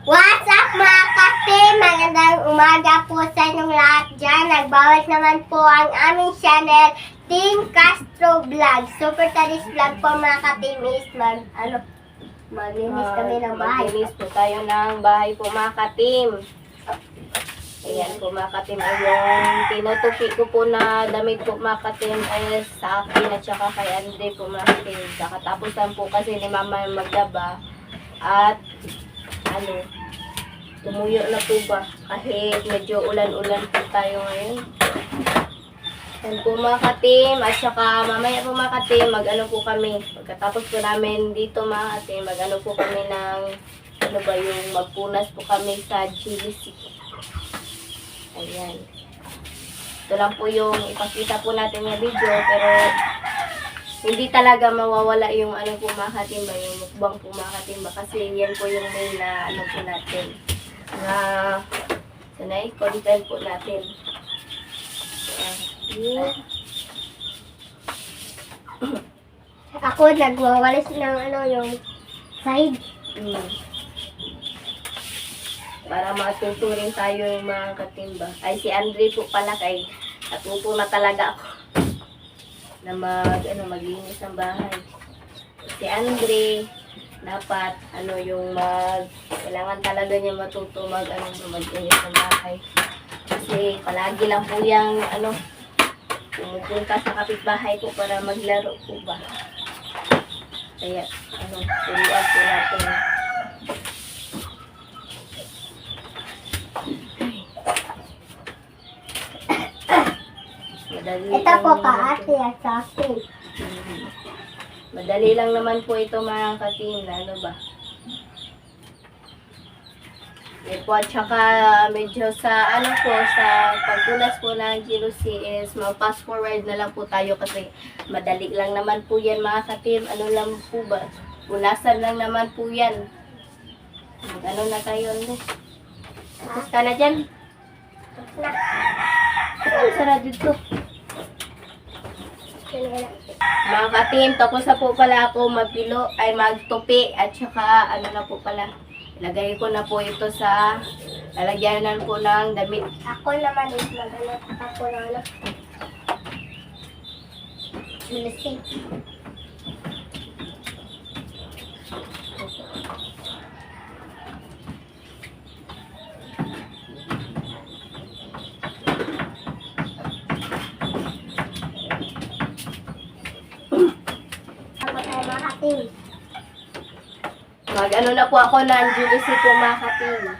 What's up mga ka-team? Magandang umaga po sa inyong lahat dyan. Nagbawat naman po ang aming channel, Team Castro Vlog. Super Taris Vlog po mga ka-team is maglinis kami ng bahay. Maglinis po tayo ng bahay po mga ka-team. Ayan po mga ka-team. Yung tinutupi ko po na damit po mga ka-team ay sa akin at saka kay Andre po mga ka-team. Kakatapos lang po kasi ni Mama maglaba. At tumuyo na po ba? Kahit medyo ulan-ulan po tayo ngayon. Yan po mga ka-team. At saka mamaya po mga ka-team, po kami. Pagkatapos po namin dito mga ka-team, po kami ng, magpunas po kami sa GBC. Ayan. Ito lang po yung ipakita po natin na video, pero hindi talaga mawawala yung po mga ka-team ba, yung mukbang po mga ka-team ba, kasi yan po yung main na po natin. Na sanay content po natin. Ayan. Ako nagwawalis ng yung side. Para matuturing tayo yung mga katimba. Ay, si Andre po pala kay natuto na talaga ako na maglinis ng bahay. Si Andre dapat kailangan talaga niya matuto maglinis ng bahay. Kasi palagi lang po yung pumupunta sa kapitbahay po para maglaro po ba. Kaya turuan po natin. Ito po kaati at sausage. Madali lang naman po ito mga ka-team na ba. At saka medyo sa sa pagpunas po ng GBC is mag-fast forward na lang po tayo kasi madali lang naman po yan mga ka-team. Lang po ba? Punasan lang naman po yan. Na tayo tapos ka na dyan? Sarado dito. Mga ka-team, tapos na po pala ako magtupi at saka na po pala. Ilagay ko na po ito sa lalagyanan po ng damit. Ako naman is magalit ako ng GBC. Na po ako ng GBC po mga ka-team.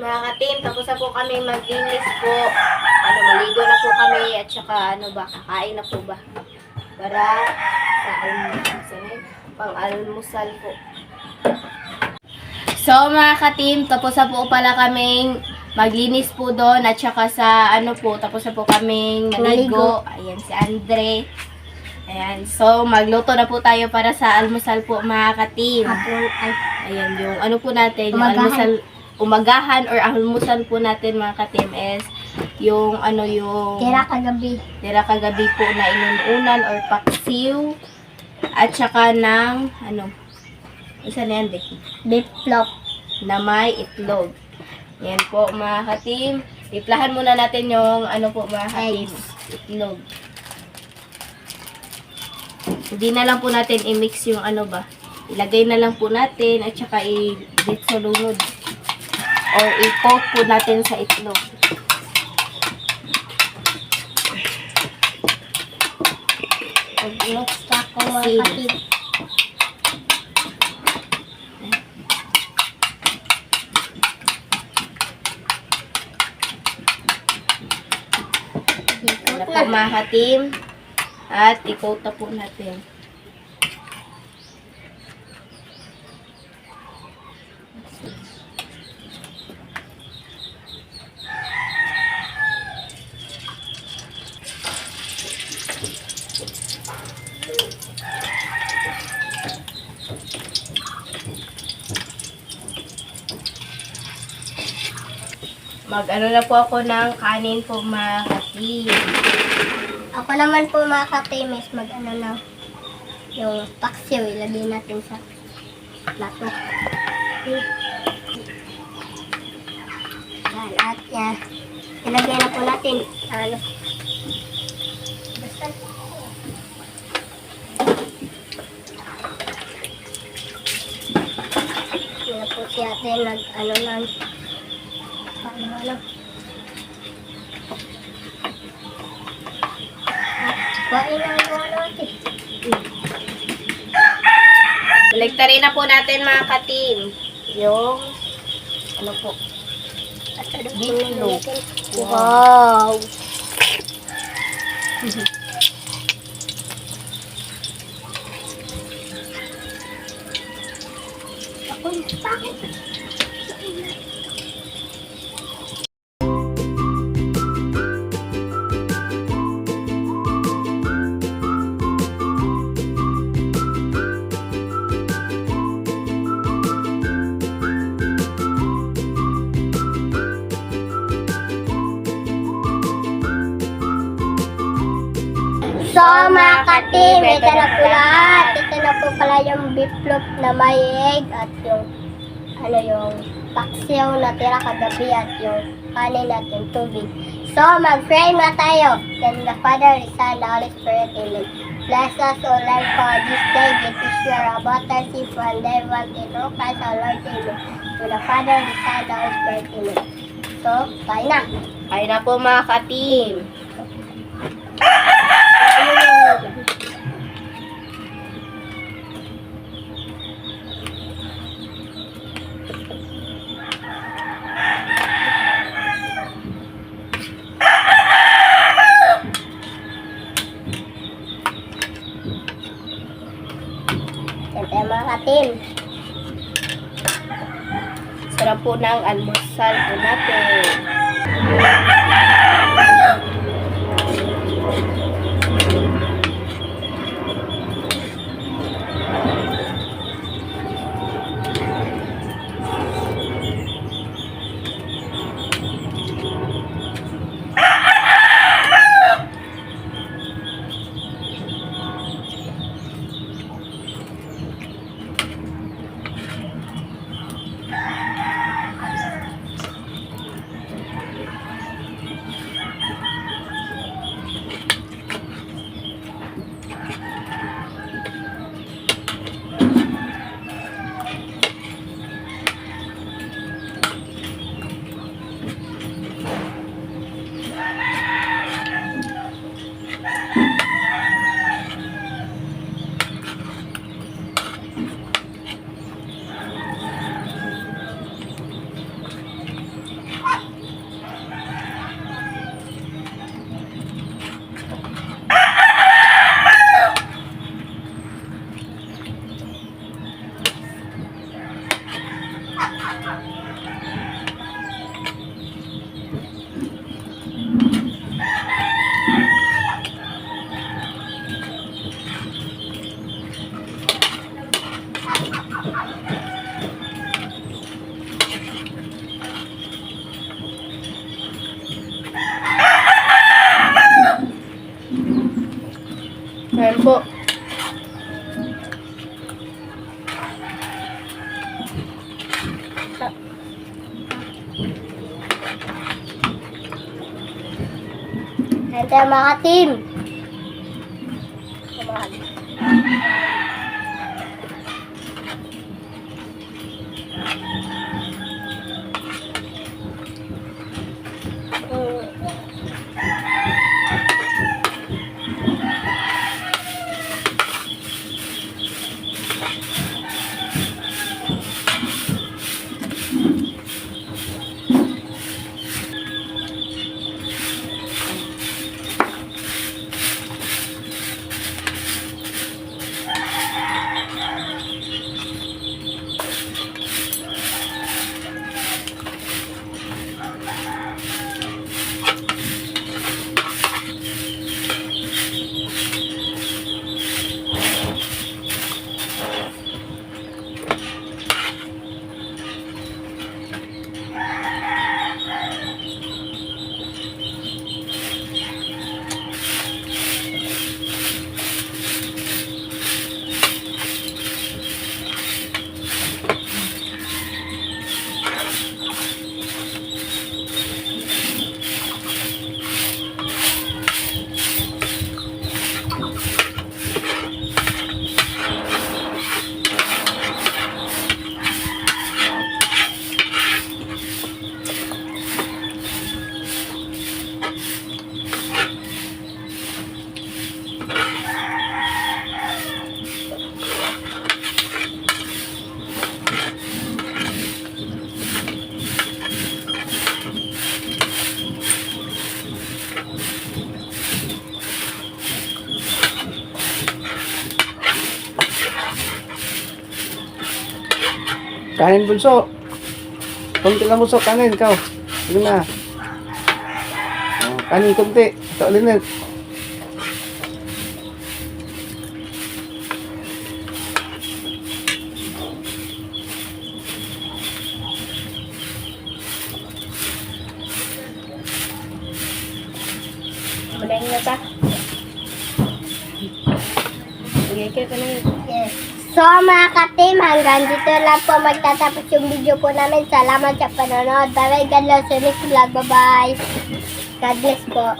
Mga ka-team, tapos na po kami mag-linis po. Maligo na po kami at saka kakain na po ba. Para sa pang-almusal po. So mga ka-team, tapos na po pala kaming maglinis po doon at saka sa tapos na po kaming maligo. Ayan si Andre. Ayan, so magluto na po tayo para sa almusal po mga ka-team. Ayan, yung ano po natin, yung Umagahan. almusal, umagahan or almusal po natin mga ka-team is yung ano yung Tira kagabi. tira kagabi po na inununan or paksiw at saka ng ano, isa na yan Beef flop. na may itlog. Yan po mga ka-team. Tiplahan muna natin yung ano po mga ka-team, itlog. Hindi na lang po natin i-mix yung ano ba. Ilagay na lang po natin at saka i-bit sa lunod. Or i-coat po natin sa itlog. Mag-mix ka ko mga Sin. kapatid. Wala po mga ka-team. At i-coat na po natin. Mag-ano na po ako ng kanin po mga ka-team. Ako naman po mga ka-team is mag-ano na yung paksiw. Ilagay natin sa plato. Yan, at yan. Ilagay na po natin sa ano. Basta. Yan na po si ate nag-ano lang. Ano. Kuhain na ang ano natin. Baliktarin na po natin mga ka-team. Yung ano po. Beef loaf. Wow! Ako, bakit? So, mga ka-team, ito na po lahat. Ito na po pala yung beef loaf na may egg at yung ano yung paksiw na tira kagabi at yung kanin at yung tubig. So, mag-pray na tayo. Then the Father, the Son, the Holy Spirit, Amen. Bless us, O Lord, for this day. Give us your about us if one day one in Christ our Lord, Amen. To the Father, the Son, the Holy Spirit, Amen. So, kain na. Kain na po mga ka-team. Yan tayo mga ka-team. Sarap po ng almusal po natin. Ito mga team. Kanin bunso. Kunti lang bunso, kanin ikaw. Sige na. Oh, kanin kunti. Ito ulit. Madaling na ta. Sige, kayo ka na yun. Yes. So mga ka-team, hanggang dito lang po magtatapos yung video po namin. Salamat sa panonood. Bye-bye. God bless you. Next vlog. Bye-bye. God bless po.